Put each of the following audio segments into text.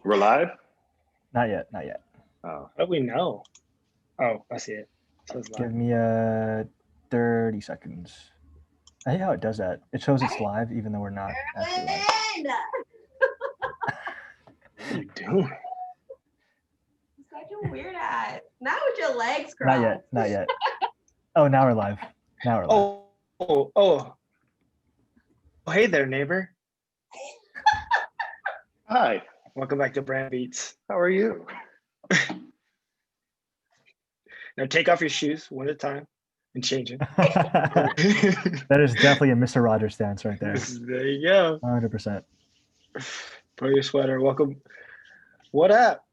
We're live? Not yet, not yet. Oh. How do we know? Oh, I see it. It says Give live. me 30 seconds. I hate how it does that. It shows it's live even though we're not actually live. What are you doing? Such a weird ass. Not with your legs crossed. Not yet, not yet. Oh, now we're live. Now we're live. Oh, hey there, neighbor. Hi, Welcome back to Brandbeats. how are you? Now take off your shoes one at a time and change it. That is definitely a Mr. Rogers stance right there. There you go. 100%. Put your sweater. Welcome. What up?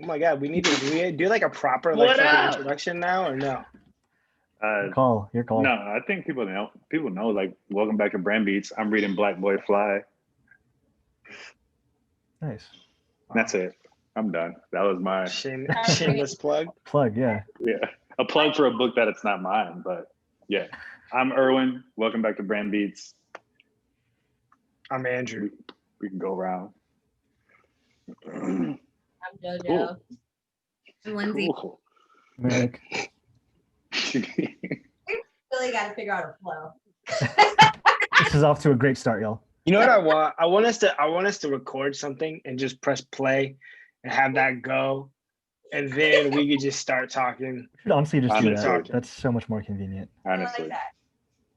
Oh my God, we need to do like a proper like What fucking up? introduction now or no? Your call. No, I think people know. Like, welcome back to Brandbeats. I'm reading Black Boy Fly. Nice. That's it. I'm done. That was my Shameless plug. Plug, yeah. a plug for a book that it's not mine, but yeah. I'm Erwin. Welcome back to Brandbeats. I'm Andrew. We can go around. I'm JoJo. Cool. I'm Lindsay. Cool. Merrick. Really got to figure out a flow. This is off to a great start, y'all. You know what I want? I want us to record something and just press play and have that go. And then we could just start talking. We should honestly just do that. Honestly. That's so much more convenient. Honestly.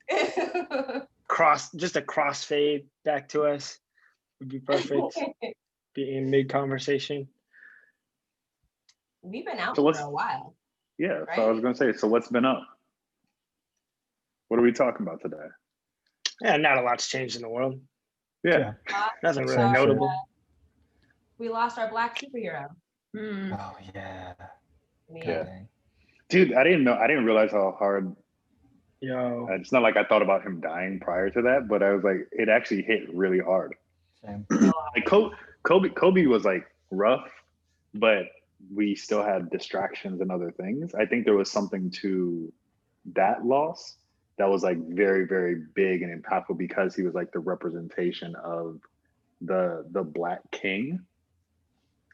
I like that. Just a crossfade back to us would be perfect. Be in mid conversation. We've been out So for what's- a while. Yeah, so I was gonna say, so what's been up? What are we talking about today? Yeah, not a lot's changed in the world. Yeah. Nothing really Same shit. notable. We lost our black superhero. Oh, yeah. Yeah. Dang. Dude, I didn't realize how hard. Yo. It's not like I thought about him dying prior to that, but I was like, it actually hit really hard. Same. Like Kobe was like rough, but we still had distractions and other things. I think there was something to that loss that was like very, very big and impactful because he was like the representation of the Black king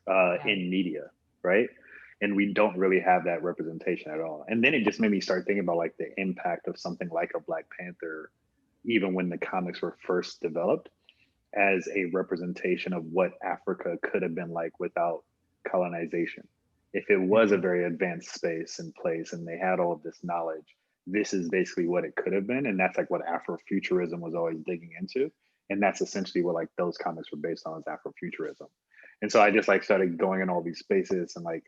in media, right? And we don't really have that representation at all. And then it just made me start thinking about like the impact of something like a Black Panther, even when the comics were first developed, as a representation of what Africa could have been like without colonization. If it was a very advanced space and place and they had all of this knowledge, this is basically what it could have been. And that's like what Afrofuturism was always digging into. And that's essentially what like those comics were based on, is Afrofuturism. And so I just like started going in all these spaces, and like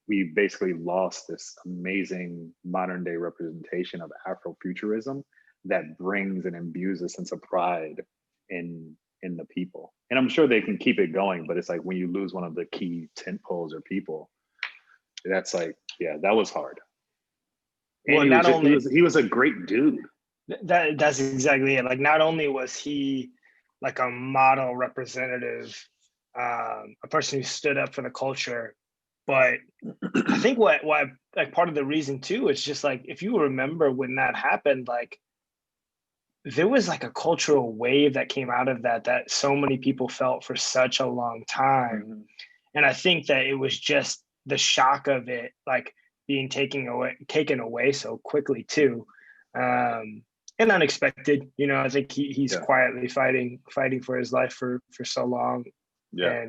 we basically lost this amazing modern day representation of Afrofuturism that brings and imbues a sense of pride in the people. And I'm sure they can keep it going, but it's like when you lose one of the key tent poles or people, that's like, yeah, that was hard. And Well, he was a great dude. That's exactly it. Like, not only was he like a model representative, a person who stood up for the culture, but I think what like part of the reason too is just like, if you remember when that happened, like there was like a cultural wave that came out of that so many people felt for such a long time. And I think that it was just the shock of it, like being taken away so quickly too. And unexpected, you know. I think he's quietly fighting for his life for so long. Yeah.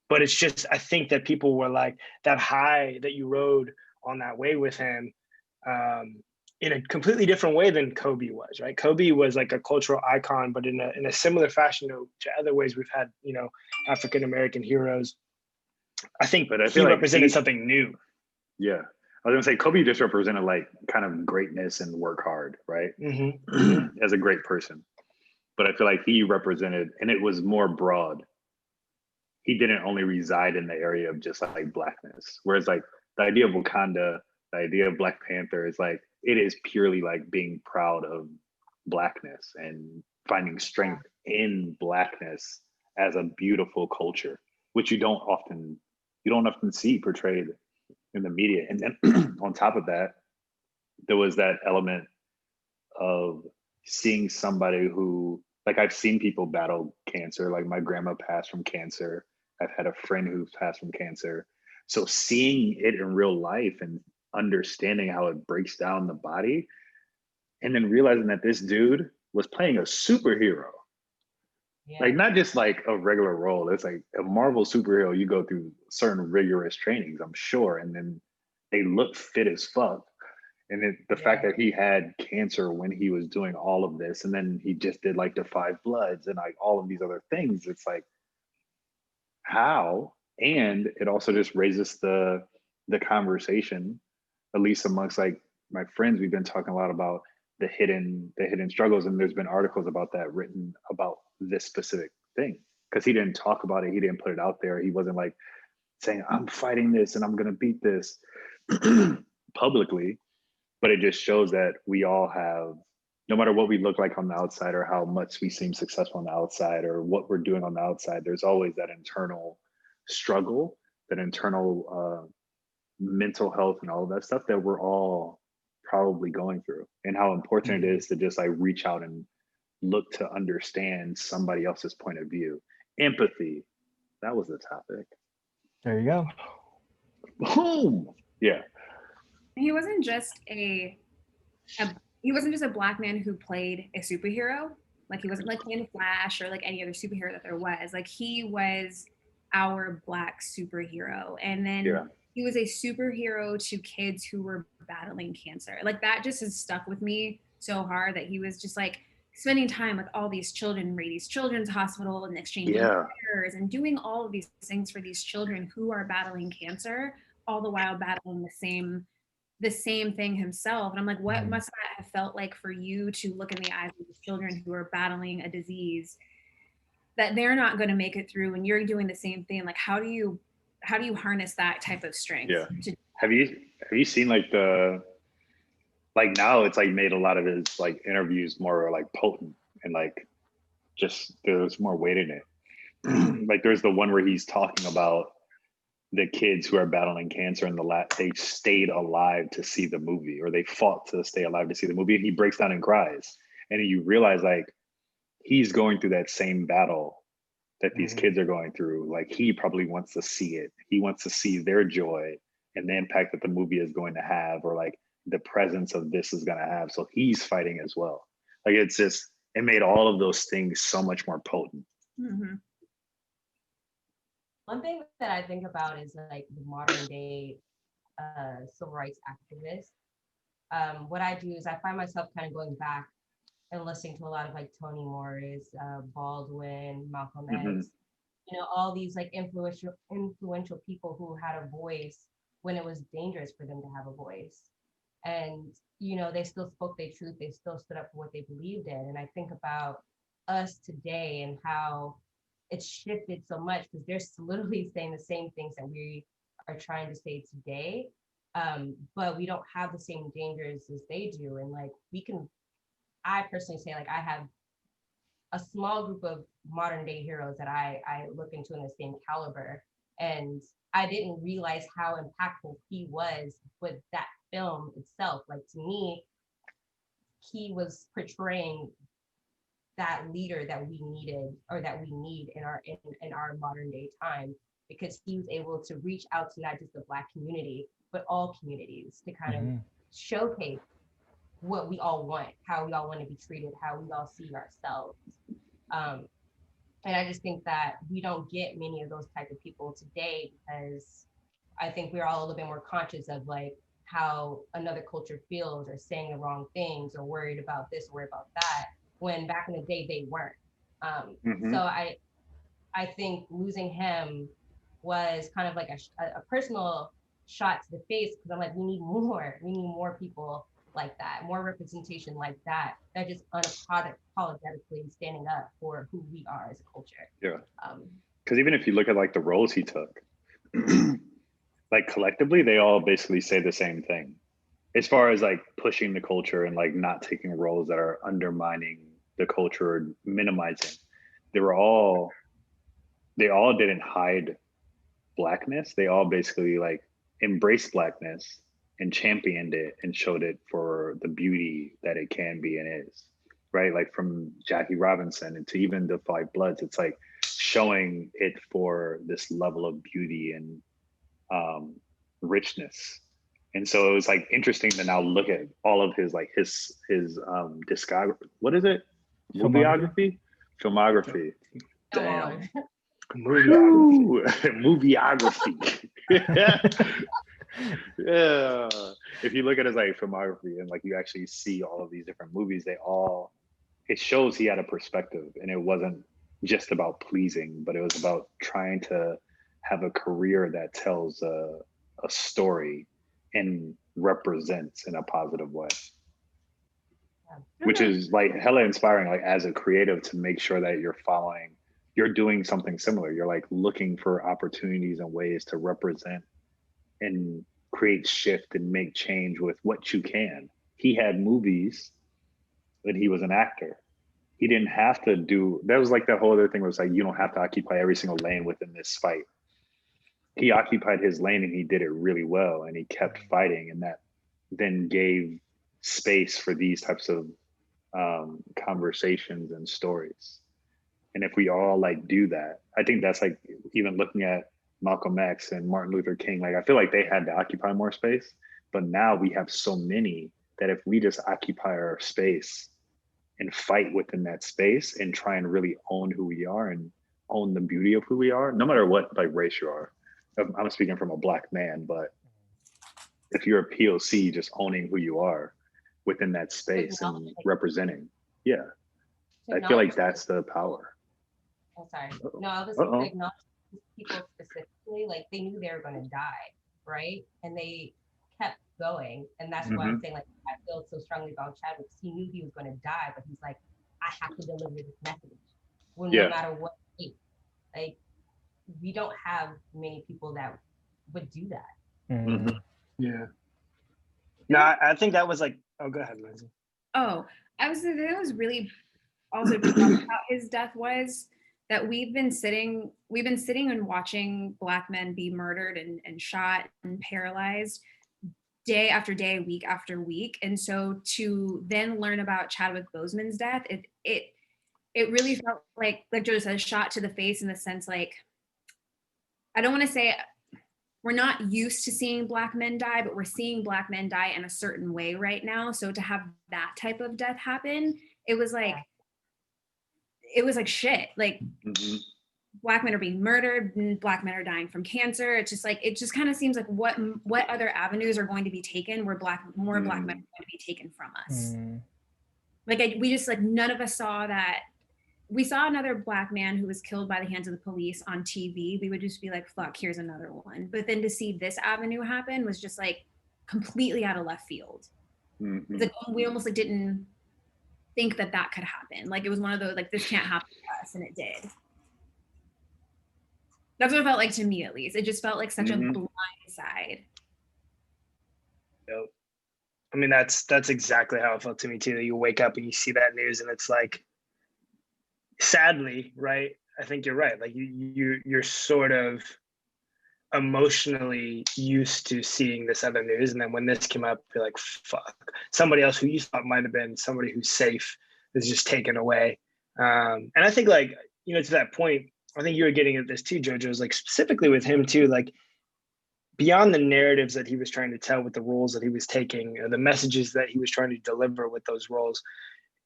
But it's just, I think that people were like, that high that you rode on that wave with him, in a completely different way than Kobe was, right? Kobe was like a cultural icon, but in a similar fashion to other ways we've had, you know, African American heroes. I think, but he represented something new. Yeah. I was gonna say Kobe just represented like kind of greatness and work hard, right? As a great person. But I feel like he represented, and it was more broad. He didn't only reside in the area of just like Blackness. Whereas like the idea of Wakanda, the idea of Black Panther is like, it is purely like being proud of Blackness and finding strength in Blackness as a beautiful culture, which you don't often see portrayed in the media. And then on top of that, there was that element of seeing somebody who, like, I've seen people battle cancer. Like my grandma passed from cancer I've had a friend who's passed from cancer. So seeing it in real life and understanding how it breaks down the body, and then realizing that this dude was playing a superhero, Yeah. like not just like a regular role. It's like a Marvel superhero. You go through certain rigorous trainings, I'm sure, and then they look fit as fuck. And then the fact Yeah. that he had cancer when he was doing all of this, and then he just did like the 5 Bloods and like all of these other things. It's like, how? And it also just raises the conversation, at least amongst like my friends. We've been talking a lot about the hidden struggles, and there's been articles about that written about this specific thing, because he didn't talk about it, he didn't put it out there, he wasn't like saying I'm fighting this and I'm going to beat this publicly. But it just shows that we all have, no matter what we look like on the outside or how much we seem successful on the outside or what we're doing on the outside, there's always that internal struggle, that internal mental health and all of that stuff that we're all probably going through, and how important it is to just like reach out and look to understand somebody else's point of view. Empathy, that was the topic. There you go. Boom. Yeah. He wasn't just a black man who played a superhero. Like he wasn't like in Flash or like any other superhero that there was. Like he was our black superhero. And then Yeah. he was a superhero to kids who were battling cancer. Like that just has stuck with me so hard, that he was just like spending time with all these children, Rady's Children's Hospital, and exchanging prayers and doing all of these things for these children who are battling cancer, all the while battling the same thing himself. And I'm like, what must that have felt like for you to look in the eyes of these children who are battling a disease that they're not going to make it through, and you're doing the same thing? Like, how do you harness that type of strength? Yeah. Have you seen like now it's like made a lot of his like interviews more like potent, and like just there's more weight in it. Like there's the one where he's talking about the kids who are battling cancer, and they stayed alive to see the movie, or they fought to stay alive to see the movie, and he breaks down and cries, and you realize like he's going through that same battle that these kids are going through. Like he probably wants to see it. He wants to see their joy and the impact that the movie is going to have, or like the presence of this is going to have. So he's fighting as well. Like it's just, it made all of those things so much more potent. Mm-hmm. One thing that I think about is like the modern day civil rights activists. What I do is I find myself kind of going back and listening to a lot of like Toni Morris, Baldwin, Malcolm X, all these like influential people who had a voice when it was dangerous for them to have a voice. And, they still spoke their truth. They still stood up for what they believed in. And I think about us today and how it's shifted so much, because they're literally saying the same things that we are trying to say today. But we don't have the same dangers as they do. And like I personally say, like, I have a small group of modern day heroes that I look into in the same caliber. And I didn't realize how impactful he was with that film itself. Like to me, he was portraying that leader that we needed, or that we need in our modern day time, because he was able to reach out to not just the Black community, but all communities, to kind of showcase what we all want, how we all want to be treated, how we all see ourselves. And I just think that we don't get many of those type of people today, because I think we're all a little bit more conscious of like how another culture feels, or saying the wrong things, or worried about this, worried about that, when back in the day they weren't. So I think losing him was kind of like a personal shot to the face, because I'm like, we need more people like that, more representation like that just unapologetically standing up for who we are as a culture. Yeah. Because even if you look at like the roles he took, like collectively, they all basically say the same thing, as far as like pushing the culture and like not taking roles that are undermining the culture or minimizing. They all didn't hide Blackness. They all basically like embraced Blackness and championed it and showed it for the beauty that it can be and is, right? Like from Jackie Robinson and to even the 5 Bloods, it's like showing it for this level of beauty and richness. And so it was like interesting to now look at all of his like his discography. What is it? Movieography? Filmography. Come Damn. on. Movieography. Yeah. If you look at his like filmography and like you actually see all of these different movies, it shows he had a perspective, and it wasn't just about pleasing, but it was about trying to have a career that tells a story and represents in a positive way. Which is like hella inspiring, like as a creative, to make sure that you're doing something similar. You're like looking for opportunities and ways to represent and create shift and make change with what you can. He had movies, but he was an actor. He didn't have to do, that was like that whole other thing was like, you don't have to occupy every single lane within this fight. He occupied his lane and he did it really well, and he kept fighting, and that then gave space for these types of conversations and stories. And if we all like do that, I think that's like even looking at Malcolm X and Martin Luther King, like I feel like they had to occupy more space, but now we have so many that if we just occupy our space and fight within that space and try and really own who we are and own the beauty of who we are, no matter what like race you are. I'm speaking from a Black man, but if you're a POC, just owning who you are within that space and representing, yeah, I feel like that's the power. Oh, sorry. No, I was like, not people specifically, like they knew they were going to die, right? And they kept going. And that's why I'm saying, like, I feel so strongly about Chadwick. He knew he was going to die, but he's like, I have to deliver this message. Well, no matter what, like, we don't have many people that would do that. Yeah. No, I think that was like, oh, go ahead, Lindsay. Oh, that was really also about his death was that we've been sitting and watching Black men be murdered and shot and paralyzed day after day, week after week. And so to then learn about Chadwick Boseman's death, it really felt like Joe said, a shot to the face, in the sense, like, I don't want to say we're not used to seeing Black men die, but we're seeing Black men die in a certain way right now. So to have that type of death happen, it was like shit. Like Black men are being murdered, Black men are dying from cancer. It's just like, it just kind of seems like what other avenues are going to be taken where more Black men are going to be taken from us. Like we just like, none of us saw that. We saw another Black man who was killed by the hands of the police on TV. We would just be like, fuck, here's another one. But then to see this avenue happen was just like completely out of left field. It's like we almost like didn't think that could happen. Like it was one of those, like, this can't happen to us, and it did. That's what it felt like to me, at least. It just felt like such a blind side. Yep. I mean, that's exactly how it felt to me too. That you wake up and you see that news, and it's like, sadly, right? I think you're right. Like you're sort of emotionally used to seeing this other news, and then when this came up, you're like, fuck. Somebody else who you thought might have been somebody who's safe is just taken away. And I think, like, you know, to that point, I think you were getting at this too, Jojo, is like specifically with him too, like beyond the narratives that he was trying to tell with the roles that he was taking, or the messages that he was trying to deliver with those roles.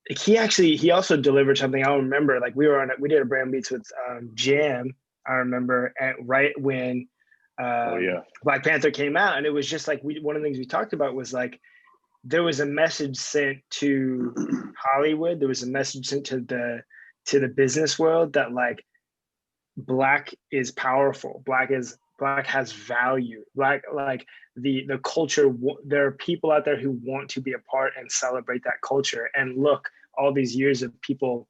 He also delivered something. I remember, like, we did a Brandbeats with Jam. I remember right when Black Panther came out, and it was just like one of the things we talked about was like there was a message sent to Hollywood. There was a message sent to the business world that like Black is powerful. Black has value. Black, like the culture, there are people out there who want to be a part and celebrate that culture. And look, all these years of people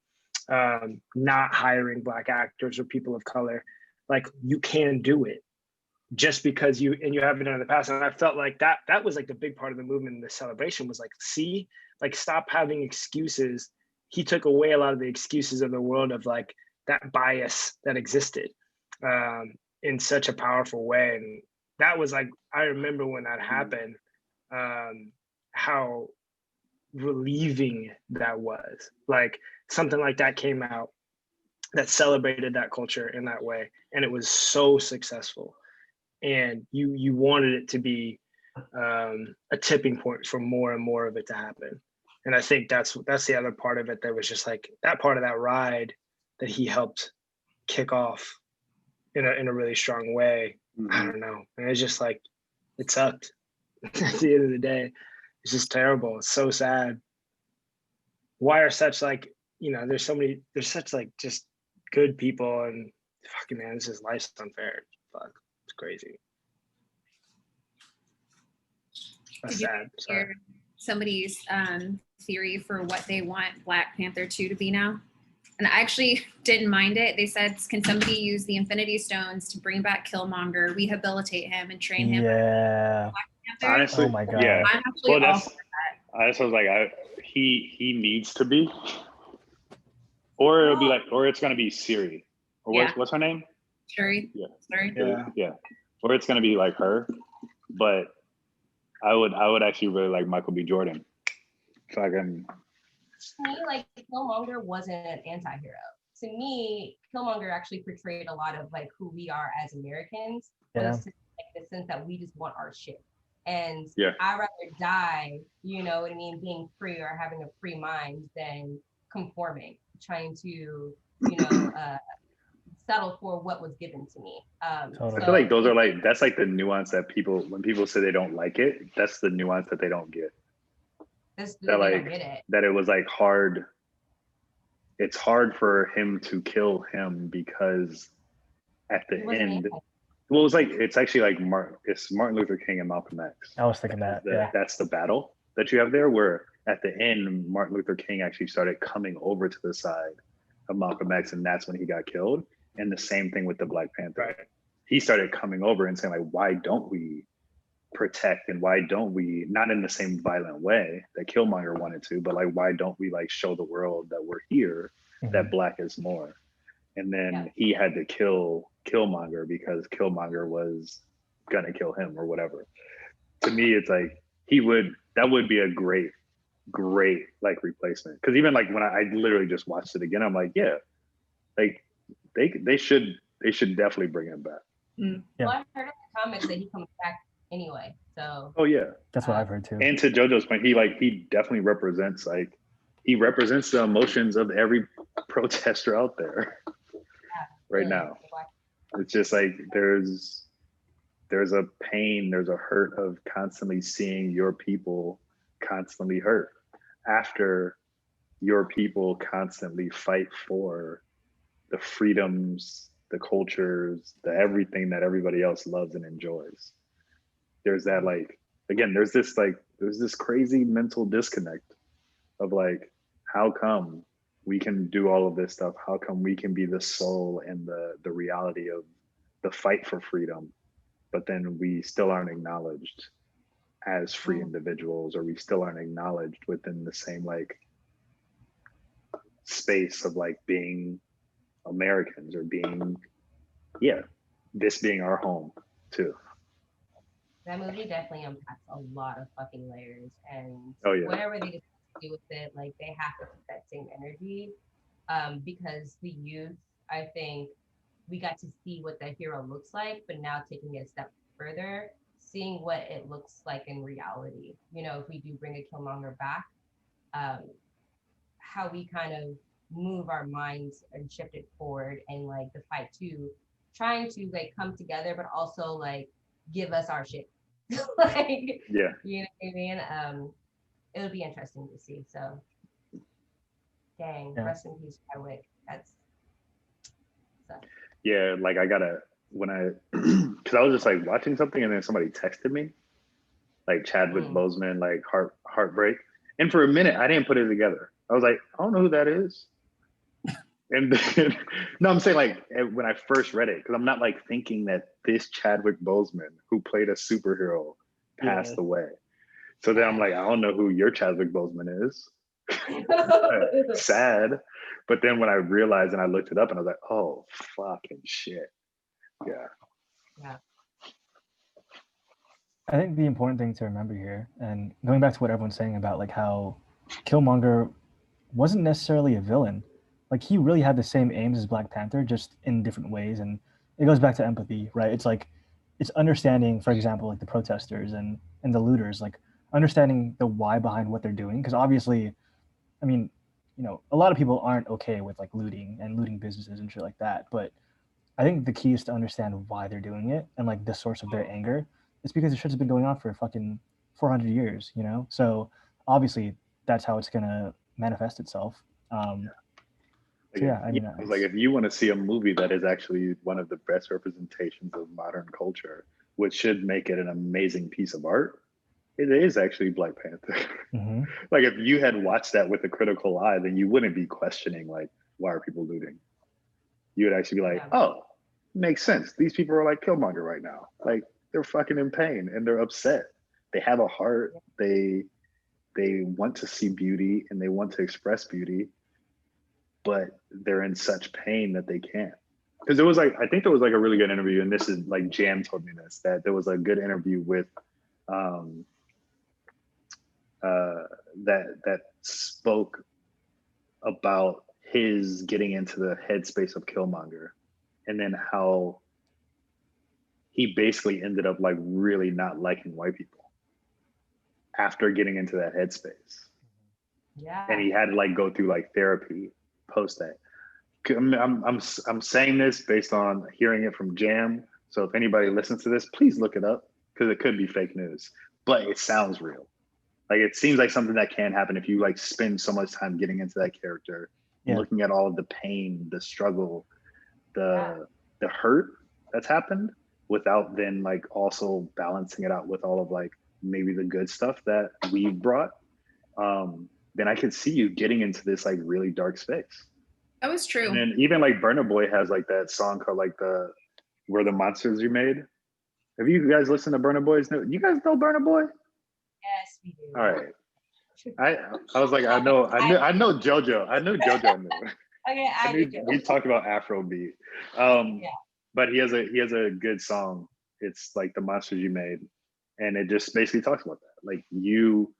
not hiring Black actors or people of color, like, you can do it just because you haven't done it in the past. And I felt like that was like the big part of the movement and the celebration was like, see, like, stop having excuses. He took away a lot of the excuses of the world of like that bias that existed in such a powerful way. And that was like, I remember when that happened, how relieving that was. Like something like that came out that celebrated that culture in that way, and it was so successful. And you wanted it to be a tipping point for more and more of it to happen. And I think that's the other part of it that was just like that part of that ride that he helped kick off in a really strong way. I don't know. And it's just like, it sucked at the end of the day. It's just terrible. It's so sad. Why are such like, you know, there's such like just good people, and fucking man, this is life's unfair. Fuck, it's crazy. That's Did you sad. Sorry. hear somebody's theory for what they want Black Panther 2 to be now? And I actually didn't mind it. They said, can somebody use the Infinity Stones to bring back Killmonger, rehabilitate him, and train him? Yeah. Black Panther? Honestly, Oh my God. yeah. I'm actually all that's for that. I just was like, he needs to be, or it'll be like, or it's gonna be Siri, or Yeah. what's her name? Shuri? Yeah. Sorry. Yeah. Or it's gonna be like her, but I would actually really like Michael B. Jordan. So I can. To me, like Killmonger wasn't an anti-hero. To me, Killmonger actually portrayed a lot of like who we are as Americans. Yeah. Like the sense that we just want our shit. And Yeah. I'd rather die, you know what I mean, being free or having a free mind than conforming, trying to, you know, settle for what was given to me. Totally. I feel like those are like, that's like the nuance that when people say they don't like it, that's the nuance that they don't get. That like that it was like hard. It's hard for him to kill him because at the end, well, it's actually like it's Martin Luther King and Malcolm X. I was thinking that. Yeah. That's the battle that you have there, where at the end, Martin Luther King actually started coming over to the side of Malcolm X, and that's when he got killed. And the same thing with the Black Panther. Right. He started coming over and saying like, why don't we protect, and why don't we, not in the same violent way that Killmonger wanted to, but like, why don't we like show the world that we're here, that Black is more? And then he had to kill Killmonger because Killmonger was gonna kill him or whatever. To me, it's like that would be a great like replacement. Because even like when I literally just watched it again, I'm like, yeah, like they should definitely bring him back. Yeah. Well, I heard in the comments that he comes back anyway. So. Oh yeah. That's what I've heard too. And to JoJo's point, he definitely represents the emotions of every protester out there right now. It's just like there's a pain, there's a hurt of constantly seeing your people constantly hurt after your people constantly fight for the freedoms, the cultures, the everything that everybody else loves and enjoys. There's that like, again, there's this crazy mental disconnect of like, how come we can do all of this stuff? How come we can be the soul and the reality of the fight for freedom, but then we still aren't acknowledged as free individuals, or we still aren't acknowledged within the same like space of like being Americans, or being, this being our home too. That movie definitely unpacks a lot of fucking layers, and whatever they decide to do with it, like they have to put that same energy, because the youth, I think we got to see what the hero looks like, but now taking it a step further, seeing what it looks like in reality. You know, if we do bring a Killmonger back, how we kind of move our minds and shift it forward, and like the fight to trying to like come together, but also like give us our shit. Like, you know what I mean? It'll be interesting to see. So, rest in peace, Chadwick. That's so. Yeah, like I gotta, because I was just like watching something, and then somebody texted me, like Chadwick Boseman, like heartbreak, and for a minute I didn't put it together. I was like, I don't know who that is. And then, no, I'm saying like when I first read it, because I'm not like thinking that this Chadwick Boseman, who played a superhero, passed away. So then I'm like, I don't know who your Chadwick Boseman is. Sad. But then when I realized and I looked it up, and I was like, oh, fucking shit. Yeah. I think the important thing to remember here, and going back to what everyone's saying about like how Killmonger wasn't necessarily a villain. like he really had the same aims as Black Panther, just in different ways. And it goes back to empathy, right? It's like it's understanding, for example, like the protesters and the looters, like understanding the why behind what they're doing. Because obviously, I mean, you know, a lot of people aren't okay with like looting and looting businesses and shit like that. But I think the key is to understand why they're doing it and like the source of their anger. It's because the shit's been going on for fucking 400 years, you know? So obviously that's how it's gonna manifest itself. So yeah, I mean, I was like, if you want to see a movie that is actually one of the best representations of modern culture, which should make it an amazing piece of art, it is actually Black Panther. mhm. Like if you had watched that with a critical eye, then you wouldn't be questioning like, why are people looting? You would actually be like, oh, makes sense. These people are like Killmonger right now. Like they're fucking in pain and they're upset. They have a heart. They want to see beauty and they want to express beauty, but they're in such pain that they can't. Because there was like, I think there was like a really good interview, and this is like Jam told me this, that there was a good interview with that spoke about his getting into the headspace of Killmonger, and then how he basically ended up like really not liking white people after getting into that headspace. Yeah. And he had to like go through like therapy post that. I'm saying this based on hearing it from Jam. So if anybody listens to this, please look it up because it could be fake news, but it sounds real. Like it seems like something that can happen if you like spend so much time getting into that character, looking at all of the pain, the struggle, the hurt that's happened, without then like also balancing it out with all of like maybe the good stuff that we've brought. Then I could see you getting into this like really dark space. That was true. And then even like Burna Boy has like that song called like Where the Monsters You Made. Have you guys listened to Burna Boy's? You guys know Burna Boy? Yes, we do. All right. I was like, I know JoJo. I knew JoJo knew. Okay, we talked about Afrobeat. But he has a good song. It's like The Monsters You Made. And it just basically talks about that. Like you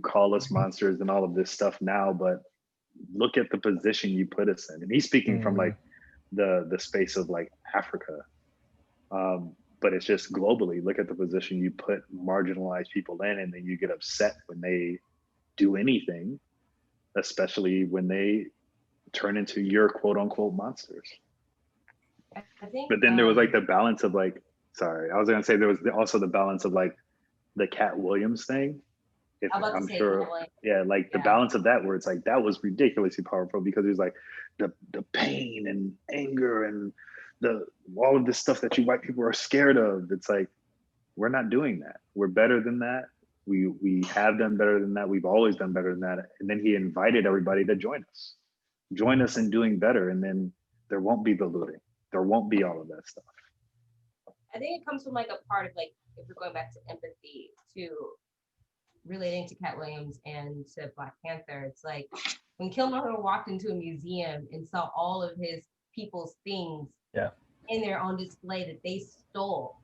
call us monsters and all of this stuff now, but look at the position you put us in. And he's speaking from like the space of like Africa. But it's just globally, look at the position you put marginalized people in, and then you get upset when they do anything, especially when they turn into your quote unquote monsters. But then there was like the balance of like, sorry, I was gonna say there was also the balance of like the Cat Williams thing. I'm sure, like the balance of that, where it's like that was ridiculously powerful because it was like the pain and anger and all of this stuff that you white people are scared of. It's like we're not doing that. We're better than that. We have done better than that. We've always done better than that. And then he invited everybody to join us in doing better. And then there won't be the looting. There won't be all of that stuff. I think it comes from like a part of like, if we're going back to empathy, to relating to Cat Williams and to Black Panther, it's like when Killmonger walked into a museum and saw all of his people's things in their own display that they stole,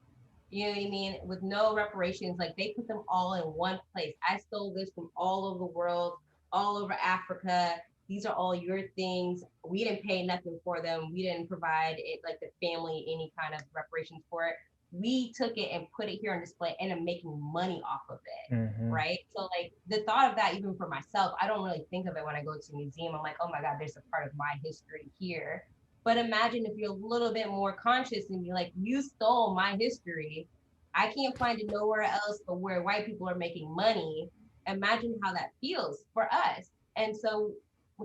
you know what I mean, with no reparations, like they put them all in one place. I stole this from all over the world, all over Africa. These are all your things. We didn't pay nothing for them. We didn't provide it, like the family, any kind of reparations for it. We took it and put it here on display and I'm making money off of it, right? So like the thought of that, even for myself, I don't really think of it when I go to a museum. I'm like, oh my God, there's a part of my history here. But imagine if you're a little bit more conscious and be like, you stole my history. I can't find it nowhere else but where white people are making money. Imagine how that feels for us. And so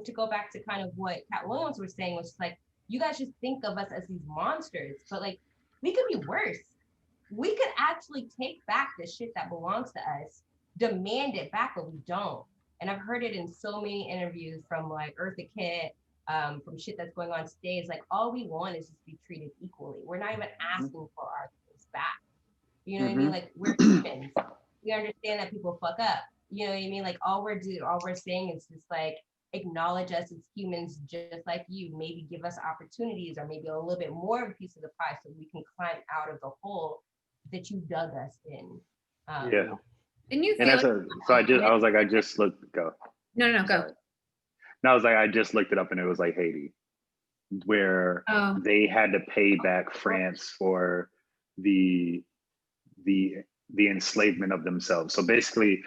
to go back to kind of what Cat Williams was saying, was like, you guys just think of us as these monsters, but like, we could be worse. We could actually take back the shit that belongs to us, demand it back, but we don't. And I've heard it in so many interviews from like Eartha Kitt, from shit that's going on today. It's like, all we want is just to be treated equally. We're not even asking for our things back. You know what I mean? Like, we're humans. We understand that people fuck up. You know what I mean? Like, all we're saying is just like, acknowledge us as humans just like you. Maybe give us opportunities, or maybe a little bit more of a piece of the pie so we can climb out of the hole that you dug us in. And you feel I just looked, go. No, go. And I was like, I just looked it up and it was like Haiti, where they had to pay back France for the enslavement of themselves. So basically,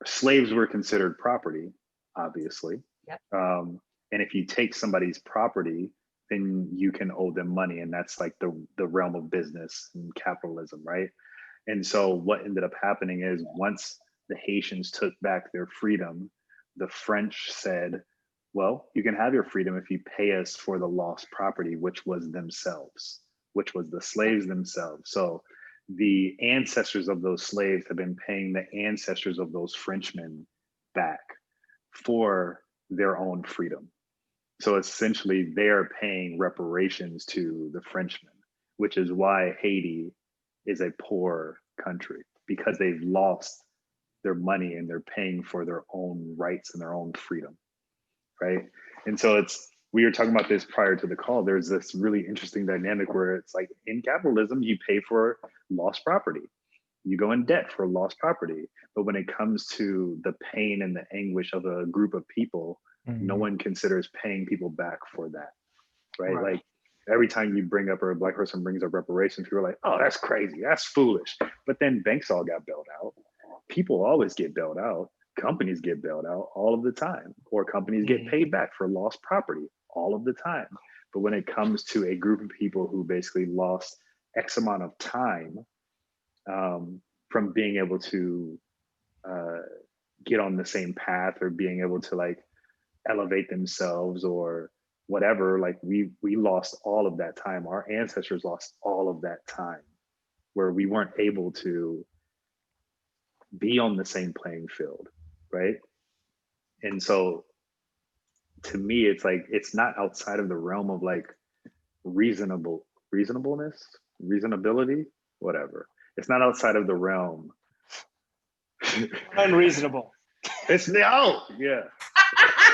slaves were considered property, obviously. Yep. And if you take somebody's property, then you can owe them money, and that's like the realm of business and capitalism, right? And so what ended up happening is once the Haitians took back their freedom, the French said, well, you can have your freedom if you pay us for the lost property, which was themselves, which was the slaves themselves. So the ancestors of those slaves have been paying the ancestors of those Frenchmen back for their own freedom. So essentially, they are paying reparations to the Frenchmen, which is why Haiti is a poor country, because they've lost their money and they're paying for their own rights and their own freedom, right? And so we were talking about this prior to the call. There's this really interesting dynamic where it's like in capitalism, you pay for lost property. You go in debt for lost property. But when it comes to the pain and the anguish of a group of people, no one considers paying people back for that, right? Like every time you bring up, or a Black person brings up reparations, people are like, oh, that's crazy, that's foolish. But then banks all got bailed out. People always get bailed out. Companies get bailed out all of the time, or companies get paid back for lost property all of the time. But when it comes to a group of people who basically lost X amount of time from being able to get on the same path, or being able to like elevate themselves or whatever, like we lost all of that time. Our ancestors lost all of that time where we weren't able to be on the same playing field, right? And so to me, it's like, it's not outside of the realm of like reasonableness, reasonability, whatever. It's not outside of the realm. Unreasonable. It's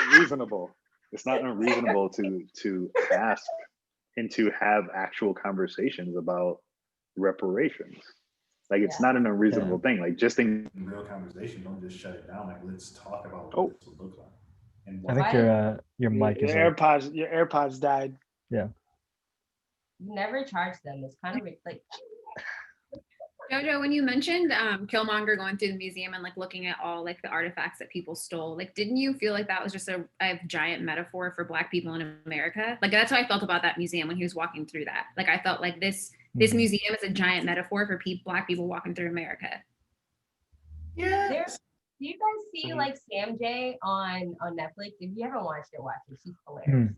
unreasonable. It's not unreasonable to ask and to have actual conversations about reparations. Like it's not an unreasonable thing. Like just in real conversation, don't just shut it down. Like let's talk about what this would look like. And I think your mic is your AirPods died. Yeah. Never charge them. It's kind of like Jojo, when you mentioned Killmonger going through the museum and like looking at all like the artifacts that people stole, like didn't you feel like that was just a giant metaphor for Black people in America? Like that's how I felt about that museum when he was walking through that. Like I felt like this museum is a giant metaphor for Black people walking through America. Yeah. Do you guys see like Sam J on Netflix? If you haven't watched it, watch it. She's hilarious.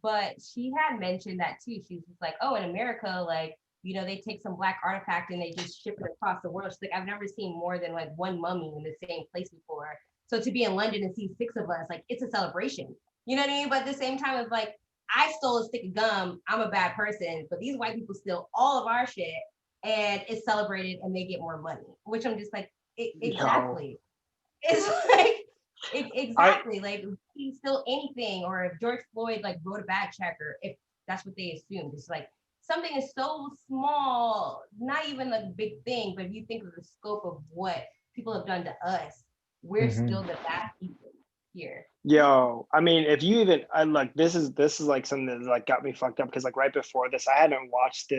But she had mentioned that too. She's just like, oh, in America, like, you know, they take some Black artifact and they just ship it across the world. She's like, I've never seen more than like one mummy in the same place before. So to be in London and see 6 of us, like, it's a celebration. You know what I mean? But at the same time, it's like, I stole a stick of gum. I'm a bad person, but these white people steal all of our shit and it's celebrated and they get more money, which I'm just like, exactly. Yo. It's like, exactly. Like, if he steal anything, or if George Floyd like wrote a bag check, or if that's what they assumed, it's like, something is so small, not even a big thing, but if you think of the scope of what people have done to us, we're still the bad people here. Yo, I mean, if you even, this is like something that like got me fucked up, because like right before this, I hadn't watched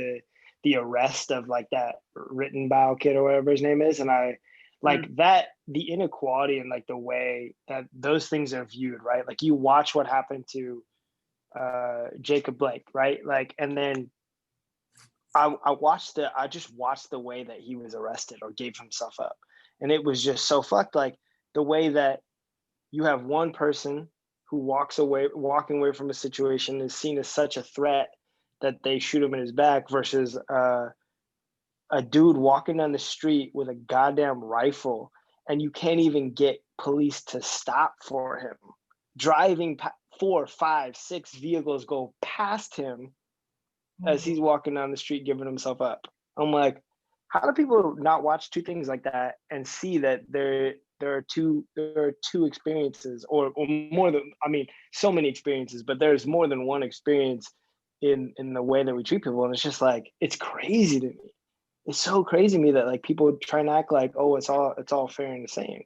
the arrest of like that Rittenbow kid or whatever his name is, and I like that, the inequality and like the way that those things are viewed, right? Like you watch what happened to Jacob Blake, right? Like, and then I just watched the way that he was arrested or gave himself up. And it was just so fucked. Like the way that you have one person who walking away from a situation is seen as such a threat that they shoot him in his back, versus a dude walking down the street with a goddamn rifle and you can't even get police to stop for him. Driving 4, 5, 6 vehicles go past him as he's walking down the street giving himself up. I'm like, how do people not watch two things like that and see that there are two experiences, or more than, I mean, so many experiences, but there's more than one experience in the way that we treat people. And it's just like, it's crazy to me. It's so crazy to me that like people try and act like, oh, it's all fair and the same.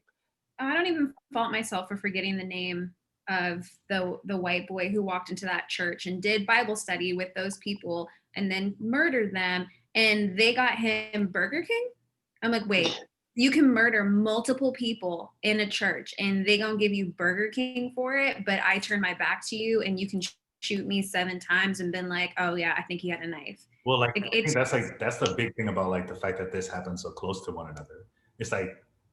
I don't even fault myself for forgetting the name of the white boy who walked into that church and did Bible study with those people and then murdered them, and they got him Burger King. I'm like, wait, you can murder multiple people in a church and they gonna give you Burger King for it, but I turn my back to you and you can shoot me 7 times and been like, oh yeah, I think he had a knife. Well, like, Like, I think that's the big thing about like the fact that this happens so close to one another. It's like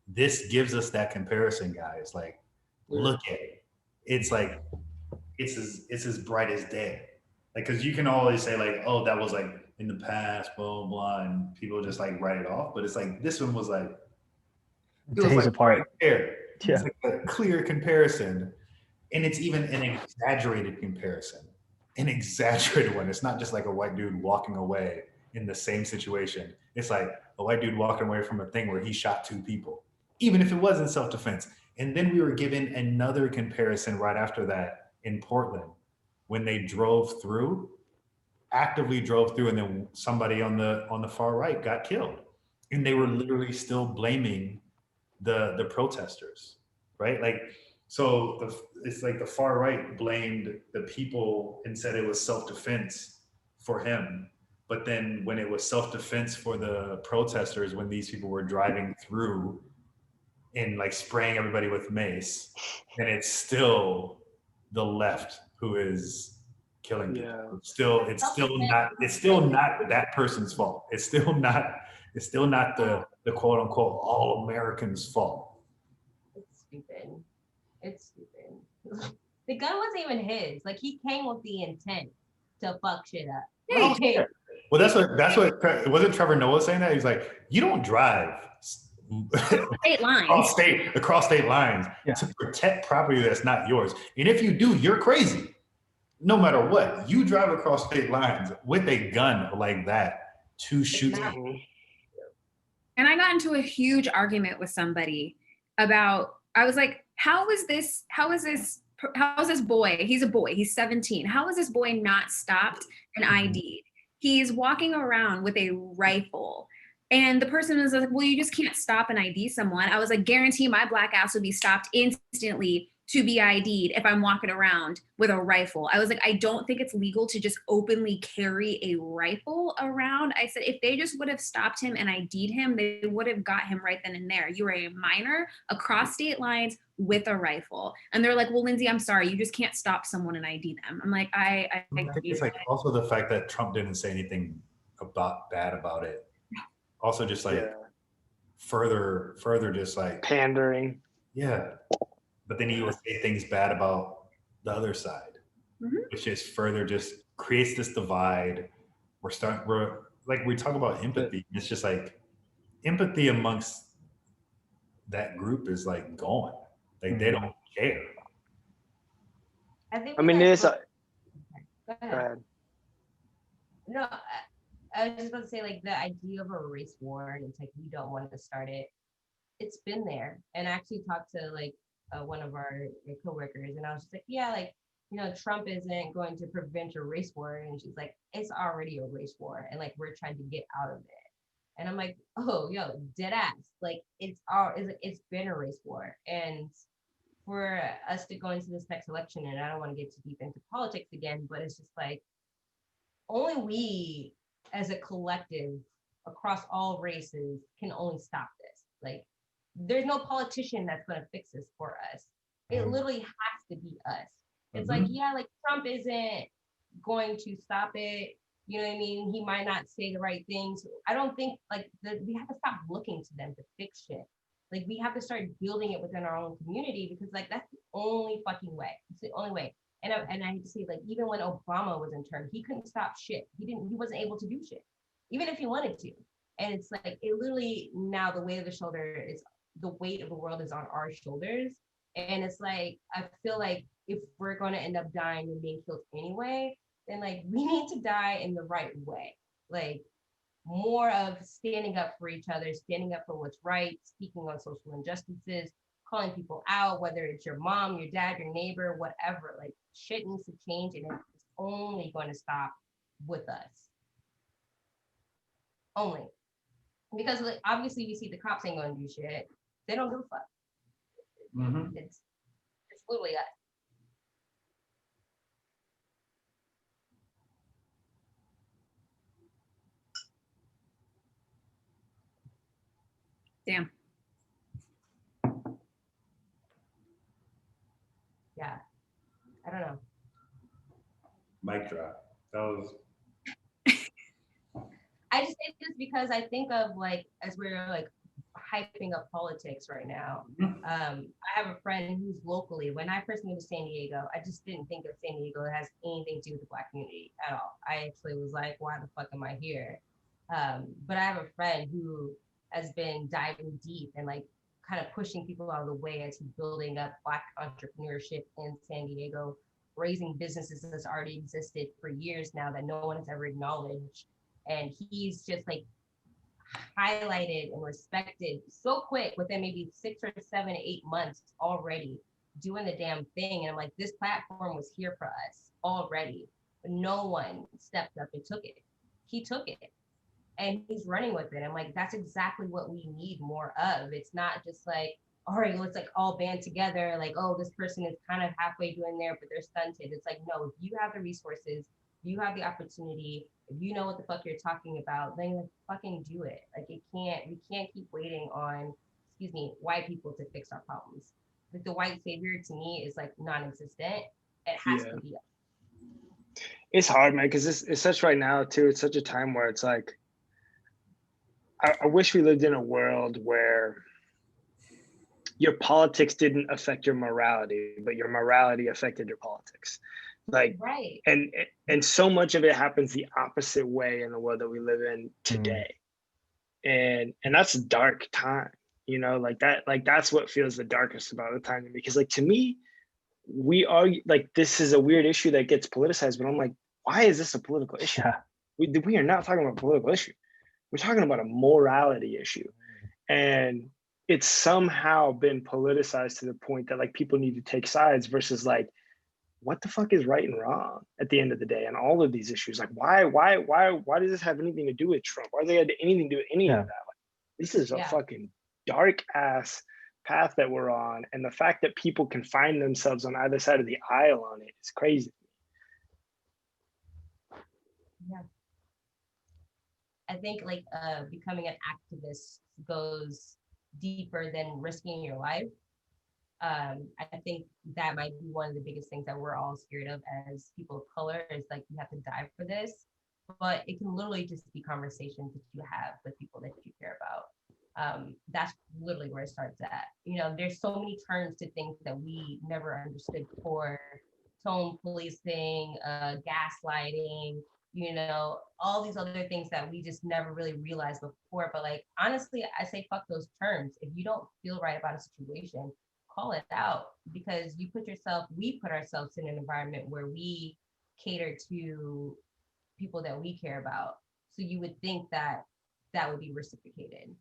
this gives us that comparison, guys. Like, look at it. It's like it's as bright as day. Like, because you can always say like, oh, that was like in the past, blah blah blah, and people just like write it off. But it's like this one was like it was Days like apart. right there. Yeah. It's like a clear comparison, and it's even an exaggerated comparison. An exaggerated one. It's not just like a white dude walking away in the same situation. It's like a white dude walking away from a thing where he shot 2 people, even if it was in self-defense. And then we were given another comparison right after that in Portland when they actively drove through, and then somebody on the far right got killed. And they were literally still blaming the protesters, right? Like, so it's like the far right blamed the people and said it was self-defense for him. But then when it was self-defense for the protesters, when these people were driving through and like spraying everybody with mace, then it's still the left who is killing people. Yeah. It's still not that person's fault. It's still not the quote unquote all Americans' fault. It's stupid. It's stupid. The gun wasn't even his. Like, he came with the intent to fuck shit up. Like, Well, that's what wasn't Trevor Noah saying that? He's like, you don't drive state lines. across state lines Yeah. to protect property that's not yours. And if you do, you're crazy. No matter what, you drive across state lines with a gun like that to shoot. And I got into a huge argument with somebody about, I was like, how is this boy, he's a boy, he's 17. How is this boy not stopped and ID'd? He's walking around with a rifle. And the person was like, well, you just can't stop and ID someone. I was like, guarantee my black ass would be stopped instantly to be ID'd if I'm walking around with a rifle. I was like, I don't think it's legal to just openly carry a rifle around. I said, if they just would have stopped him and ID'd him, they would have got him right then and there. You were a minor across state lines with a rifle. And they're like, well, Lindsay, I'm sorry, you just can't stop someone and ID them. I'm like, I think it's like also the fact that Trump didn't say anything bad about it. Also just like further just like pandering. Yeah. But then he would say things bad about the other side, which just further just creates this divide. We talk about empathy. It's just like empathy amongst that group is like gone. Like they don't care. I mean, it's go ahead. No, I was just about to say, like, the idea of a race war, and it's like, we don't want to start it. It's been there. And I actually talked to like one of our coworkers, and I was just like, yeah, like, you know, Trump isn't going to prevent a race war. And she's like, it's already a race war, and like, we're trying to get out of it. And I'm like, oh, yo, dead ass. Like, it's been a race war. And for us to go into this next election, and I don't want to get too deep into politics again, but it's just like, only we as a collective across all races can only stop this. Like, there's no politician that's going to fix this for us. It literally has to be us. It's like, yeah, like, Trump isn't going to stop it. You know what I mean? He might not say the right things. I don't think like we have to stop looking to them to fix shit. Like, we have to start building it within our own community, because like, that's the only fucking way. It's the only way. And I hate to say, like, even when Obama was in term, he couldn't stop shit. He wasn't able to do shit, even if he wanted to. And it's like, it literally, now the weight of the world is on our shoulders. And it's like, I feel like if we're going to end up dying and being killed anyway, then like, we need to die in the right way. Like, more of standing up for each other, standing up for what's right, speaking on social injustices, calling people out, whether it's your mom, your dad, your neighbor, whatever. Like, shit needs to change, and it's only going to stop with us. Only. Because like, obviously we see the cops ain't gonna do shit. They don't give a fuck. It's literally us. Damn. Yeah. I don't know. Mic drop. That was I just say this because I think of like, as we're like hyping up politics right now. I have a friend who's locally. When I first moved to San Diego, I just didn't think of San Diego has anything to do with the Black community at all. I actually was like, why the fuck am I here? But I have a friend who has been diving deep and like kind of pushing people out of the way as he's building up Black entrepreneurship in San Diego, raising businesses that's already existed for years now that no one has ever acknowledged. And he's just like highlighted and respected so quick within maybe 6 or 7 or 8 months already doing the damn thing. And I'm like, this platform was here for us already, but no one stepped up and took it. He took it and he's running with it. I'm like, that's exactly what we need more of. It's not just like, all right, let's like all band together. Like, oh, this person is kind of halfway doing there, but they're stunted. It's like, no, if you have the resources, you have the opportunity, if you know what the fuck you're talking about, then like fucking do it. Like we can't keep waiting on, excuse me, white people to fix our problems. Like the white savior to me is like non-existent. It has to be. It's hard, man, because it's such right now too. It's such a time where it's like, I wish we lived in a world where your politics didn't affect your morality, but your morality affected your politics. Like, right. And so much of it happens the opposite way in the world that we live in today. And that's a dark time, you know, like that's what feels the darkest about the time to me. Because like, to me, we are like, this is a weird issue that gets politicized, but I'm like, why is this a political issue? Yeah. We are not talking about a political issue. We're talking about a morality issue. And it's somehow been politicized to the point that like people need to take sides versus like, what the fuck is right and wrong at the end of the day? And all of these issues, like why does this have anything to do with Trump? Why does it have anything to do with any of that? Like, this is a fucking dark ass path that we're on. And the fact that people can find themselves on either side of the aisle on it is crazy. Yeah. I think like becoming an activist goes deeper than risking your life. I think that might be one of the biggest things that we're all scared of as people of color is like, you have to die for this, but it can literally just be conversations that you have with people that you care about. That's literally where it starts at. You know, there's so many terms to things that we never understood before: tone policing, gaslighting, you know, all these other things that we just never really realized before. But like, honestly, I say fuck those terms. If you don't feel right about a situation, call it out, because we put ourselves in an environment where we cater to people that we care about. So you would think that that would be reciprocated,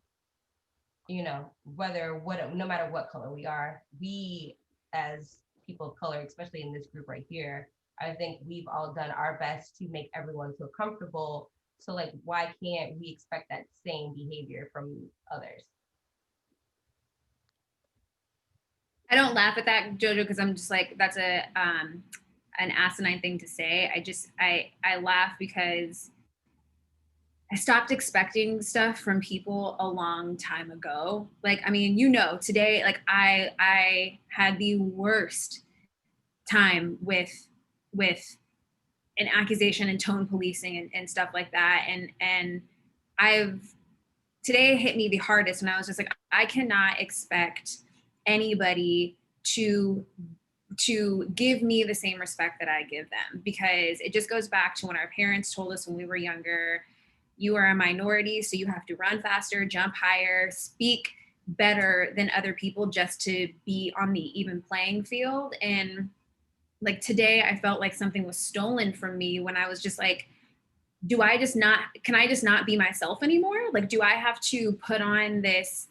you know, no matter what color we are, we as people of color, especially in this group right here, I think we've all done our best to make everyone feel comfortable. So like, why can't we expect that same behavior from others? I don't laugh at that, Jojo, because I'm just like, that's an asinine thing to say. I laugh because I stopped expecting stuff from people a long time ago. Like, I mean, you know, today, like I had the worst time with an accusation and tone policing and stuff like that. And today hit me the hardest, and I was just like, I cannot expect anybody to give me the same respect that I give them, because it just goes back to when our parents told us when we were younger, you are a minority, so you have to run faster, jump higher, speak better than other people just to be on the even playing field. And like today, I felt like something was stolen from me when I was just like, can I just not be myself anymore? Like, do I have to put on this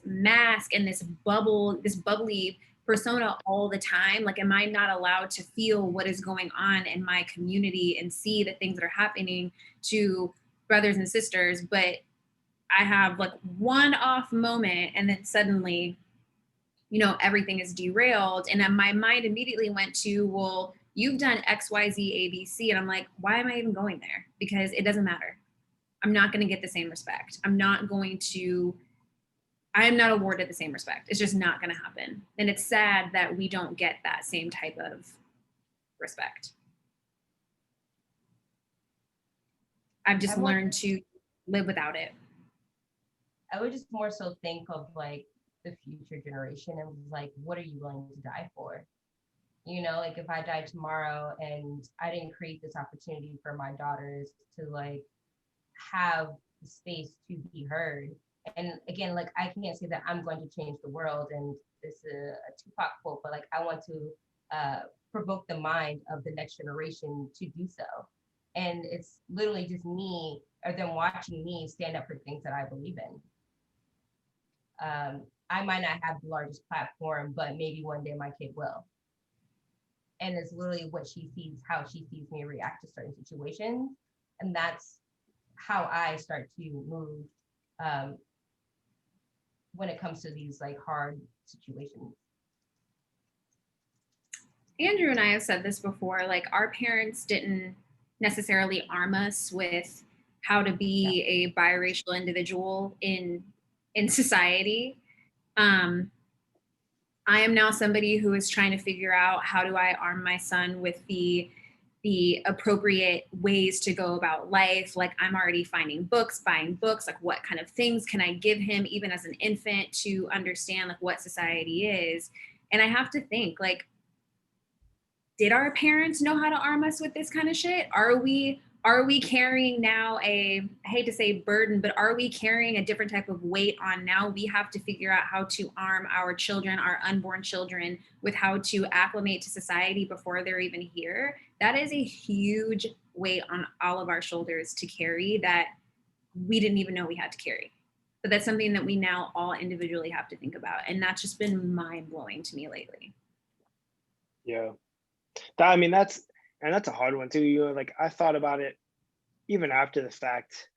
mask and this bubbly persona all the time? Like, am I not allowed to feel what is going on in my community and see the things that are happening to brothers and sisters? But I have like one off moment, and then suddenly, you know, everything is derailed. And then my mind immediately went to, well, you've done X, Y, Z, A, B, C. And I'm like, why am I even going there? Because it doesn't matter. I'm not going to get the same respect. I am not awarded the same respect. It's just not going to happen. And it's sad that we don't get that same type of respect. I've just learned to live without it. I would just more so think of like the future generation and like, what are you willing to die for? You know, like if I died tomorrow and I didn't create this opportunity for my daughters to like have the space to be heard. And again, like I can't say that I'm going to change the world, and this is a Tupac quote, but like I want to provoke the mind of the next generation to do so. And it's literally just me or them watching me stand up for things that I believe in. I might not have the largest platform, but maybe one day my kid will. And it's literally what she sees, how she sees me react to certain situations. And that's how I start to move when it comes to these like hard situations. Andrew and I have said this before, like our parents didn't necessarily arm us with how to be a biracial individual in society. I am now somebody who is trying to figure out how do I arm my son with the appropriate ways to go about life. Like I'm already finding books, buying books, like what kind of things can I give him even as an infant to understand like what society is. And I have to think like, did our parents know how to arm us with this kind of shit? Are we carrying now I hate to say burden, but are we carrying a different type of weight on now? We have to figure out how to arm our children, our unborn children, with how to acclimate to society before they're even here. That is a huge weight on all of our shoulders to carry that we didn't even know we had to carry. But that's something that we now all individually have to think about. And that's just been mind blowing to me lately. Yeah. I mean, that's a hard one too. You know, like I thought about it even after the fact,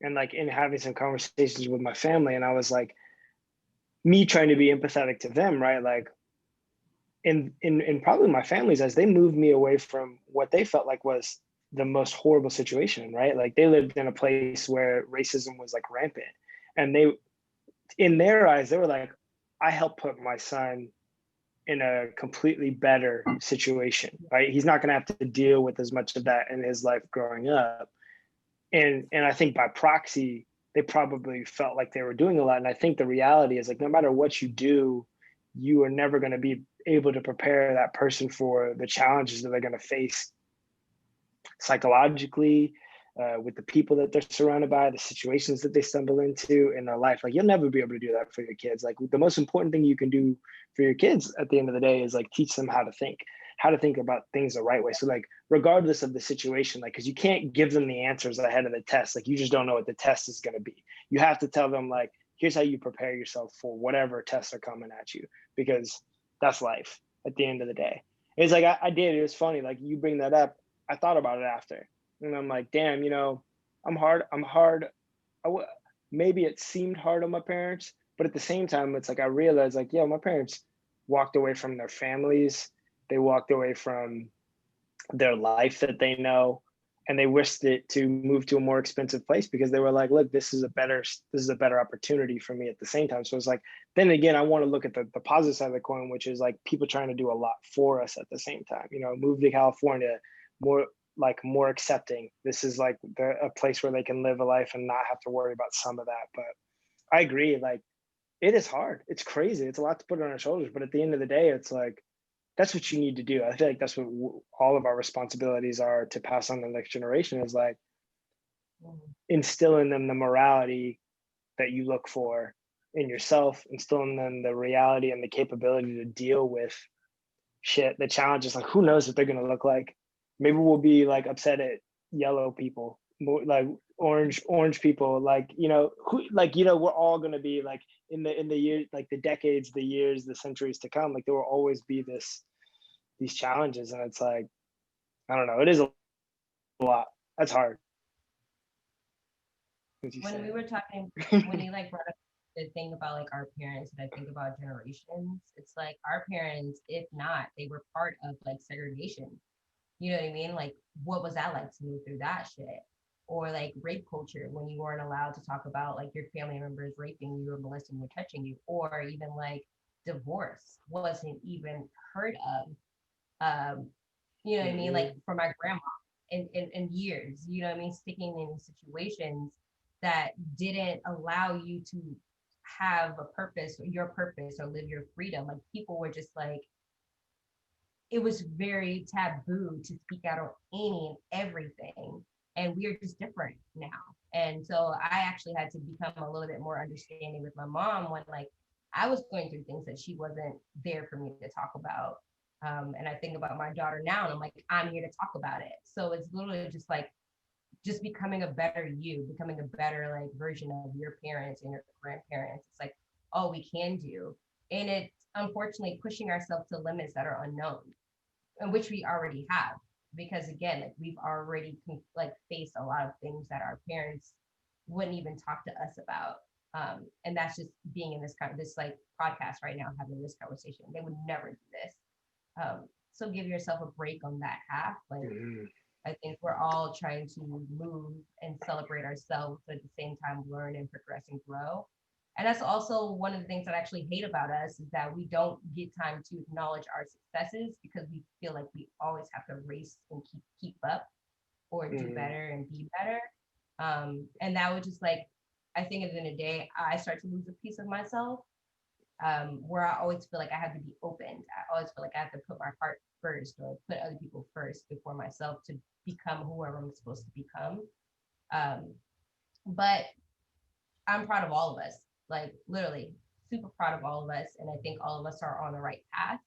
and like in having some conversations with my family, and I was like, me trying to be empathetic to them, right? Like in probably my family's eyes, they moved me away from what they felt like was the most horrible situation, right? Like they lived in a place where racism was like rampant, and they, in their eyes, they were like, I helped put my son in a completely better situation, right? He's not going to have to deal with as much of that in his life growing up. And I think by proxy, they probably felt like they were doing a lot. And I think the reality is like, no matter what you do, you are never going to be able to prepare that person for the challenges that they're going to face psychologically, with the people that they're surrounded by, the situations that they stumble into in their life. Like you'll never be able to do that for your kids. Like the most important thing you can do for your kids at the end of the day is like teach them how to think about things the right way. So like regardless of the situation, like because you can't give them the answers ahead of the test. Like you just don't know what the test is going to be. You have to tell them like, here's how you prepare yourself for whatever tests are coming at you, because that's life at the end of the day. It's like I did. It was funny. Like you bring that up. I thought about it after. And I'm like, damn, you know, I'm hard. Maybe it seemed hard on my parents, but at the same time, it's like I realized, like, my parents walked away from their families. They walked away from their life that they know, and they wished it to move to a more expensive place because they were like, look, this is a better opportunity for me at the same time. So it's like, then again, I want to look at the positive side of the coin, which is like people trying to do a lot for us at the same time. You know, move to California, more accepting. This is like a place where they can live a life and not have to worry about some of that. But I agree, like it is hard. It's crazy. It's a lot to put on our shoulders. But at the end of the day, it's like, that's what you need to do. I feel like that's what all of our responsibilities are to pass on to the next generation, is like instill in them the morality that you look for in yourself, instill in them the reality and the capability to deal with shit, the challenges. Like who knows what they're going to look like. Maybe we'll be like upset at yellow people, like orange people, like, we're all going to be like in the years, like the decades, the years, the centuries to come, like there will always be these challenges. And it's like, I don't know, it is a lot. That's hard. When we were talking, when you like brought up the thing about like our parents, and I think about generations, it's like our parents, if not, they were part of like segregation. You know what I mean? Like, what was that like to move through that shit? or like rape culture when you weren't allowed to talk about like your family members raping you or molesting you or touching you, or even like divorce wasn't even heard of. You know what I mean? Like for my grandma in years, you know what I mean? Sticking in situations that didn't allow you to have a purpose or your purpose or live your freedom. Like people were just like, it was very taboo to speak out on any and everything. And we're just different now. And so I actually had to become a little bit more understanding with my mom when like I was going through things that she wasn't there for me to talk about. And I think about my daughter now and I'm like, I'm here to talk about it. So it's literally just like, just becoming a better you, becoming a better like version of your parents and your grandparents. It's like, oh, we can do. And it's unfortunately pushing ourselves to limits that are unknown, and which we already have. Because again, like we've already like faced a lot of things that our parents wouldn't even talk to us about. And that's just being in this kind of this like podcast right now, having this conversation. They would never do this. So give yourself a break on that half. Like I think we're all trying to move and celebrate ourselves, but at the same time learn and progress and grow. And that's also one of the things that I actually hate about us is that we don't get time to acknowledge our successes because we feel like we always have to race and keep up or do better and be better. And that would just like, I think at the end of the day, I start to lose a piece of myself, where I always feel like I have to be open. I always feel like I have to put my heart first or put other people first before myself to become whoever I'm supposed to become. But I'm proud of all of us, like literally super proud of all of us. And I think all of us are on the right path,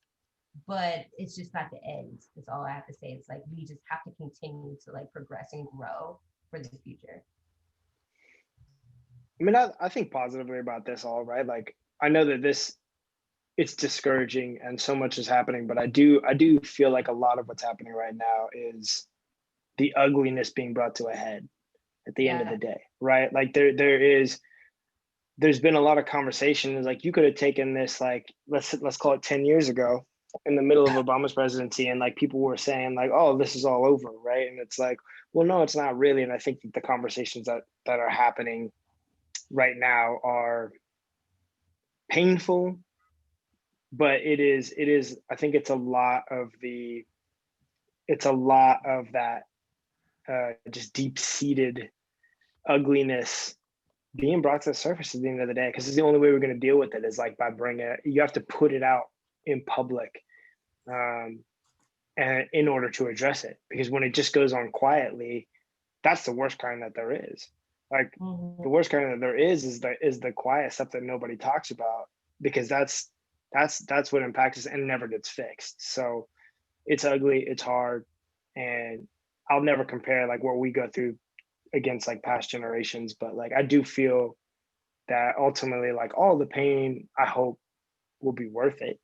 but it's just not the end. That's all I have to say. It's like, we just have to continue to like progress and grow for the future. I mean, I think positively about this all, right? Like, I know that it's discouraging and so much is happening, but I do feel like a lot of what's happening right now is the ugliness being brought to a head at the end of the day, right? Like there's been a lot of conversations, like you could have taken this, like, let's call it 10 years ago in the middle of Obama's presidency, and like people were saying like, oh, this is all over, right? And it's like, well, no, it's not really. And I think that the conversations that are happening right now are painful, but it is I think it's a lot of that just deep-seated ugliness being brought to the surface at the end of the day, because it's the only way we're going to deal with it is like by bringing it. You have to put it out in public, and in order to address it, because when it just goes on quietly, that's the worst kind that there is. Like the worst kind that there is the quiet stuff that nobody talks about, because that's what impacts us and never gets fixed. So it's ugly, it's hard, and I'll never compare like what we go through against like past generations, but like I do feel that ultimately like all the pain, I hope, will be worth it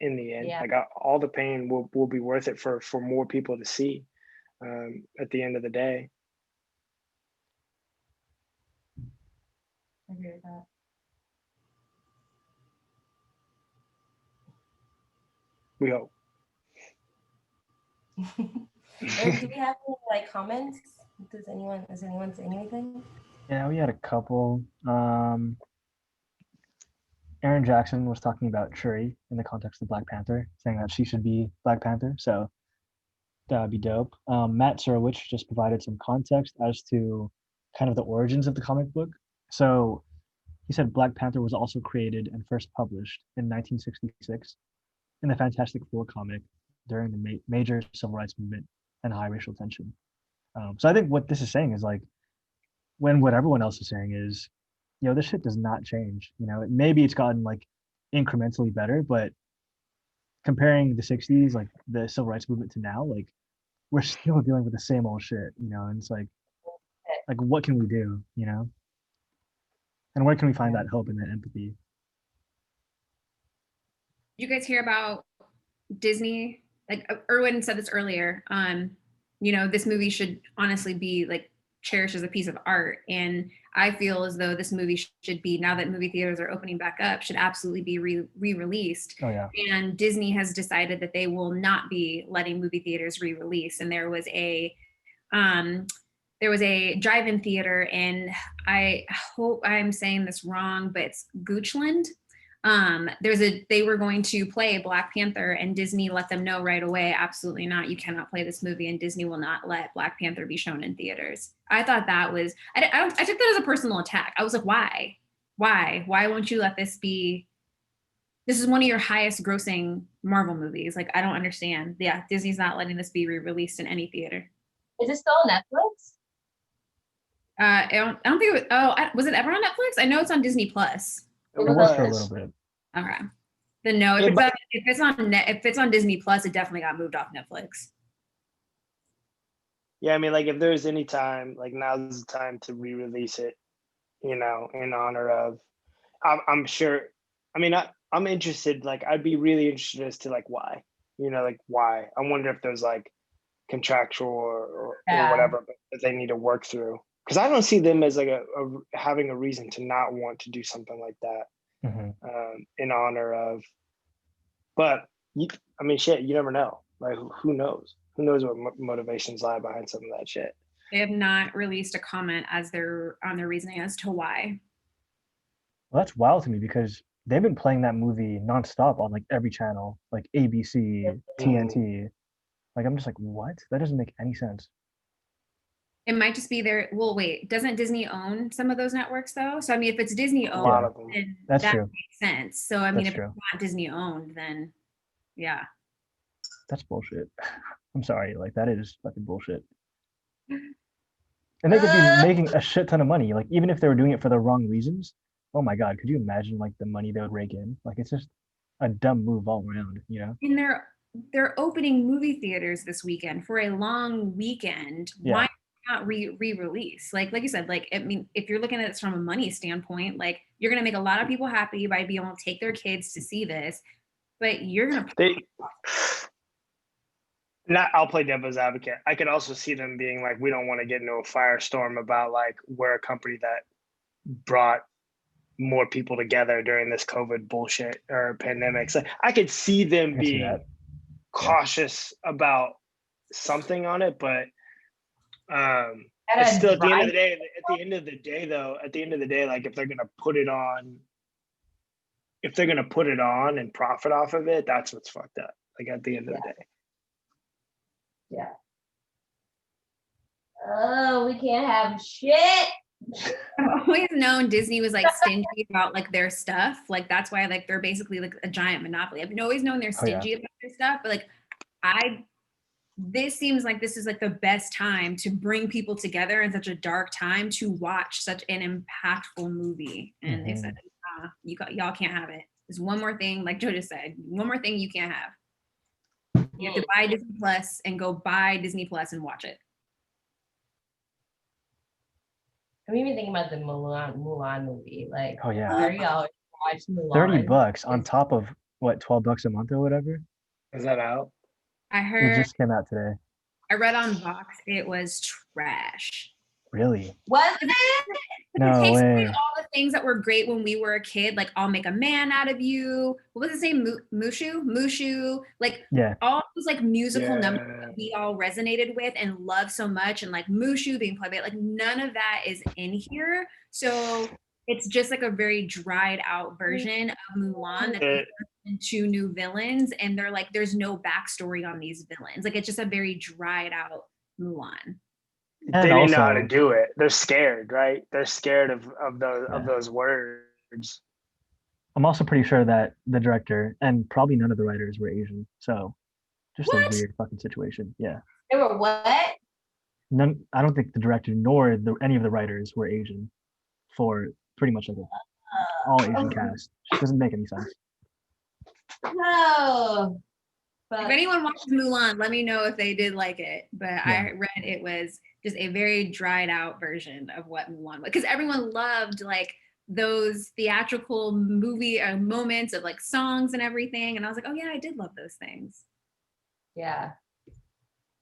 in the end. Like all the pain will be worth it for more people to see at the end of the day. I agree with that. We hope. And do we have any like comments? Does anyone say anything? Yeah, we had a couple. Aaron Jackson was talking about Shuri in the context of Black Panther, saying that she should be Black Panther. So that would be dope. Matt Surowich just provided some context as to kind of the origins of the comic book. So he said Black Panther was also created and first published in 1966 in the Fantastic Four comic during the major civil rights movement and high racial tension. So I think what this is saying is like, when what everyone else is saying is, you know, this shit does not change. You know, maybe it's gotten like incrementally better, but comparing the 60s, like the civil rights movement, to now, like we're still dealing with the same old shit, you know, and it's like what can we do, you know? And where can we find that hope and that empathy? You guys hear about Disney? Like Erwin said this earlier. You know, this movie should honestly be like cherished as a piece of art. And I feel as though this movie should be, now that movie theaters are opening back up, should absolutely be re-released. Oh, yeah. And Disney has decided that they will not be letting movie theaters re-release. And there was a there was a drive-in theater in, I hope I'm saying this wrong, but it's Goochland. They were going to play Black Panther, and Disney let them know right away, absolutely not, you cannot play this movie, and Disney will not let Black Panther be shown in theaters. I thought that was, I took that as a personal attack. I was like, why won't you let this be? This is one of your highest grossing Marvel movies. Like, I don't understand. Yeah, Disney's not letting this be re-released in any theater. Is it still on Netflix? I don't think it was, was it ever on Netflix? I know it's on Disney Plus. It was for a little bit. Okay. Then no, if it's on Disney Plus, it definitely got moved off Netflix. Yeah, I mean, like if there's any time, like now's the time to re-release it, you know, in honor of. I'm sure. I mean, I'm interested. Like, I'd be really interested as to like why, you know, like why. I wonder if there's like contractual or whatever that they need to work through. Because I don't see them as like a having a reason to not want to do something like that in honor of. But I mean, shit, you never know. Like, who knows? Who knows what motivations lie behind some of that shit? They have not released a comment on their reasoning as to why. Well, that's wild to me because they've been playing that movie nonstop on like every channel, like ABC, TNT. Like, I'm just like, what? That doesn't make any sense. It might just be their. Well, wait. Doesn't Disney own some of those networks though? So I mean, if it's Disney owned, a lot of them. then That's that true. makes sense. So I mean, That's if true. it's not Disney owned, then yeah. That's bullshit. I'm sorry, like that is fucking bullshit. And they could be making a shit ton of money. Like, even if they were doing it for the wrong reasons, oh my god, could you imagine like the money they would rake in? Like, it's just a dumb move all around, you know? And they're opening movie theaters this weekend for a long weekend. Yeah. Why not re-release? Like you said, like, I mean, if you're looking at this from a money standpoint, like, you're gonna make a lot of people happy by being able to take their kids to see this, but you're gonna I'll play devil's advocate. I could also see them being like, we don't want to get into a firestorm about like we're a company that brought more people together during this COVID bullshit or pandemic. So I could see them being cautious about something on it, but it's still at the end of the day. At the end of the day, though, like if they're gonna put it on and profit off of it, that's what's fucked up. Like at the end of the day. Yeah. Oh, we can't have shit. I've always known Disney was like stingy about like their stuff. Like that's why like they're basically like a giant monopoly. I've always known they're stingy about their stuff, but like this seems like this is like the best time to bring people together in such a dark time to watch such an impactful movie. And they said, y'all can't have it. There's one more thing, like Joe just said, one more thing you can't have. You have to buy Disney Plus and go buy Disney Plus and watch it. I'm even thinking about the Mulan movie. Like, oh yeah, $30 to watch $30 Mulan. on top of what, $12 a month or whatever. Is that out? I heard. It just came out today. I read on Vox it was trash. Really? Was it? No it takes way. away all the things that were great when we were a kid, like I'll make a man out of you. What was his name? Mushu. Like all those like musical numbers that we all resonated with and loved so much, and like Mushu being played by, like none of that is in here. So it's just like a very dried out version of Mulan that turned into new villains, and they're like, there's no backstory on these villains. Like it's just a very dried out Mulan. And they didn't know how to do it. They're scared, right? They're scared of those words. I'm also pretty sure that the director and probably none of the writers were Asian. So just a weird fucking situation. Yeah. They were what? None. I don't think the director nor any of the writers were Asian for pretty much like all Asian cast. It doesn't make any sense. No. If anyone watches Mulan, let me know if they did like it. But I read it was just a very dried out version of what Mulan was, because everyone loved like those theatrical movie moments of like songs and everything, and I was like, oh yeah, I did love those things. Yeah.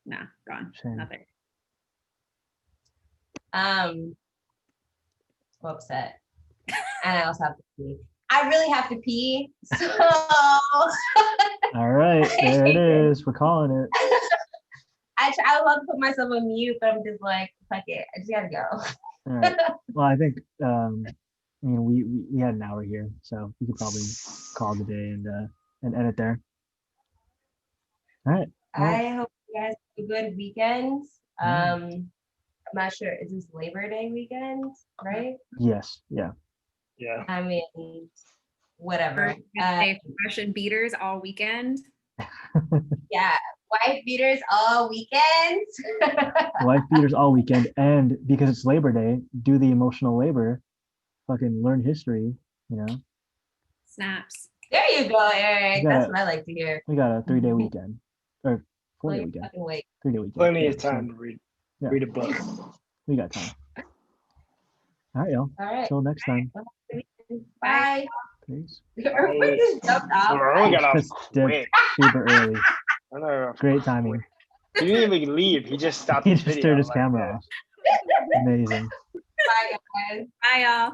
Nah, gone. Shame. Nothing. So upset, and I also have to pee. I really have to pee. So. All right, there it is. We're calling it. I would love to put myself on mute, but I'm just like, fuck it. I just gotta go. All right. Well, I think I mean we had an hour here, so we could probably call the day and end it there. All right. Well, I hope you guys have a good weekend. I'm not sure. Is this Labor Day weekend, right? yes. Yeah. Yeah. I mean, whatever. Birthday fashion beaters all weekend. Yeah, wife beaters all weekend. Wife beaters all weekend, and because it's Labor Day, do the emotional labor. Fucking learn history. You know. Snaps. There you go, Eric. You That's gotta- what I like to hear. We got a 3-day weekend or 4-day Like, weekend. fucking wait. 3-day weekend. Plenty Yeah, of time to read yeah. read a book. We got time. All right, y'all. All right. Till next time. Bye. Peace. Everybody just jumped off. Earl got off Just dipped quick. super early. I know. Great timing. He didn't even leave. He just stopped. He his just video turned his like camera that. off. Amazing. Bye, guys. Bye, y'all.